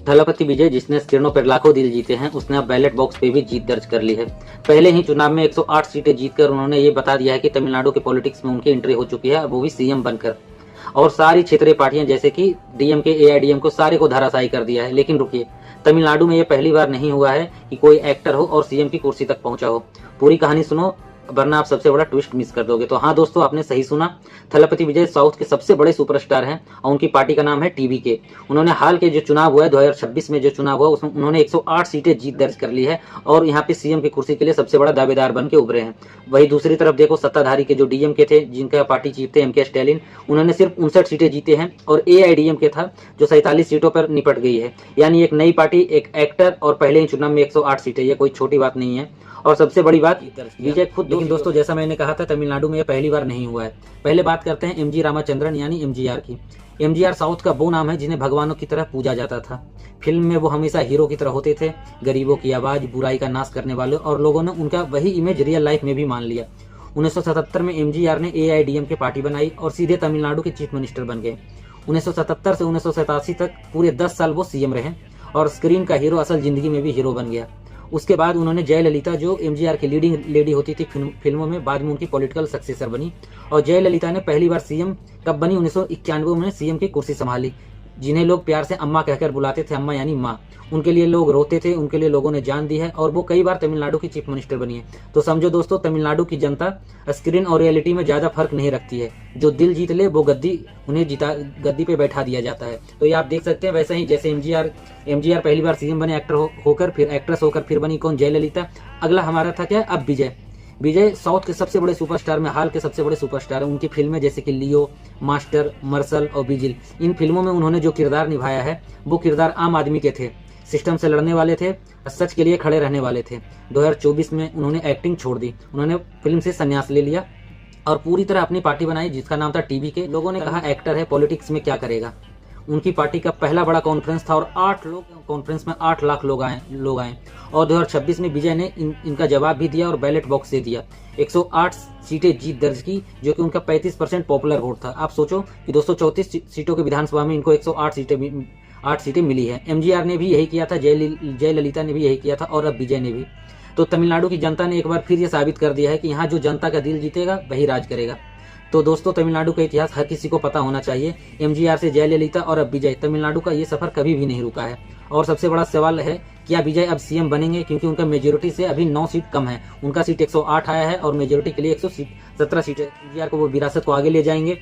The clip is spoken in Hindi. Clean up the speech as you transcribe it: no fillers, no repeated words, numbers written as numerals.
थलपति विजय, जिसने स्क्रीनों पर लाखों दिल जीते हैं, उसने अब बैलेट बॉक्स पे भी जीत दर्ज कर ली है। पहले ही चुनाव में 108 सीटें जीतकर उन्होंने ये बता दिया है कि तमिलनाडु के पॉलिटिक्स में उनकी एंट्री हो चुकी है, वो भी सीएम बनकर। और सारी क्षेत्रीय पार्टियां जैसे कि डीएमके, एआईडीएम को सारे को धराशायी कर दिया है। लेकिन रुकिए, तमिलनाडु में ये पहली बार नहीं हुआ है कि कोई एक्टर हो और सीएम की कुर्सी तक पहुंचा हो। पूरी कहानी सुनो, वरना आप सबसे बड़ा ट्विस्ट मिस कर दोगे। तो हाँ दोस्तों, आपने सही सुना, थलपति विजय साउथ के सबसे बड़े सुपरस्टार हैं और उनकी पार्टी का नाम है टीवीके। उन्होंने हाल के जो चुनाव हुआ है 2026 में जो चुनाव हुआ, उसमें उन्होंने 108 सीटें जीत दर्ज कर ली है और यहाँ पे सीएम की कुर्सी के लिए सबसे बड़ा दावेदार बन के उभरे हैं। वही दूसरी तरफ देखो, सत्ताधारी के जो डीएमके थे, जिनका पार्टी चीफ थे एमके स्टैलिन, उन्होंने सिर्फ 59 सीटें जीते हैं और एआईडीएमके था जो 47 सीटों पर निपट गई है। यानी एक नई पार्टी, एक एक्टर और पहले ही चुनाव में 108 सीटें, ये कोई छोटी बात नहीं है। और सबसे बड़ी बात, विजय खुद। लेकिन दोस्तों, जैसा मैंने कहा था, तमिलनाडु में यह पहली बार नहीं हुआ है। पहले बात करते हैं एमजी रामाचंद्रन यानी एमजीआर की। एमजीआर साउथ का वो नाम है जिन्हें भगवानों की तरह पूजा जाता था। फिल्म में वो हमेशा हीरो की तरह होते थे, गरीबों की आवाज, बुराई का नाश करने वाले, और लोगों ने उनका वही इमेज रियल लाइफ में भी मान लिया। 1977 में एमजीआर ने एआईडीएम की पार्टी बनाई और सीधे तमिलनाडु के चीफ मिनिस्टर बन गए। 1977 से 1987 तक पूरे 10 साल वो सीएम रहे और स्क्रीन का हीरो असल जिंदगी में भी हीरो बन गया। उसके बाद उन्होंने जयललिता, जो एमजीआर की लीडिंग लेडी होती थी फिल्मों में, बाद में उनकी पॉलिटिकल सक्सेसर बनी। और जयललिता ने पहली बार सीएम कब बनी? 1991 में सीएम की कुर्सी संभाली। जिन्हें लोग प्यार से अम्मा कहकर बुलाते थे, अम्मा यानी माँ। उनके लिए लोग रोते थे, उनके लिए लोगों ने जान दी है और वो कई बार तमिलनाडु की चीफ मिनिस्टर बनी है। तो समझो दोस्तों, तमिलनाडु की जनता स्क्रीन और रियलिटी में ज्यादा फर्क नहीं रखती है। जो दिल जीत ले वो गद्दी पे बैठा दिया जाता है। तो ये आप देख सकते हैं, वैसे ही जैसे एमजीआर पहली बार सीएम बने एक्टर होकर, फिर एक्ट्रेस होकर, फिर बनी कौन? जयललिता। अगला हमारा था क्या? अब विजय साउथ के सबसे बड़े सुपरस्टार में, हाल के सबसे बड़े सुपरस्टार है। उनकी फिल्में जैसे कि लियो, मास्टर, मार्शल और बिजिल, इन फिल्मों में उन्होंने जो किरदार निभाया है, वो किरदार आम आदमी के थे, सिस्टम से लड़ने वाले थे, सच के लिए खड़े रहने वाले थे। 2024 में उन्होंने एक्टिंग छोड़ दी, उन्होंने फिल्म से संन्यास ले लिया और पूरी तरह अपनी पार्टी बनाई जिसका नाम था टीवीके। लोगों ने कहा एक्टर है, पॉलिटिक्स में क्या करेगा। उनकी पार्टी का पहला बड़ा कॉन्फ्रेंस था और 8 लोग, कॉन्फ्रेंस में 8 लाख लोग आए। और 2026 में विजय ने इनका जवाब भी दिया और बैलेट बॉक्स से दिया। 108 सीटें जीत दर्ज की, जो कि उनका 35% पॉपुलर वोट था। आप सोचो कि 234 सीटों के विधानसभा में इनको 108 सीटें मिली है। एमजीआर ने भी यही किया था, जयललिता ने भी यही किया था और अब विजय ने भी। तो तमिलनाडु की जनता ने एक बार फिर ये साबित कर दिया है कि यहाँ जो जनता का दिल जीतेगा वही राज करेगा। तो दोस्तों, तमिलनाडु का इतिहास हर किसी को पता होना चाहिए। एमजीआर से जयललिता और अब विजय, तमिलनाडु का ये सफर कभी भी नहीं रुका है। और सबसे बड़ा सवाल है, क्या विजय अब सीएम बनेंगे? क्योंकि उनका मेजोरिटी से अभी 9 सीट कम है। उनका सीट 108 आया है और मेजोरिटी के लिए 117 सीट है। एमजीआर को वो विरासत को आगे ले जाएंगे।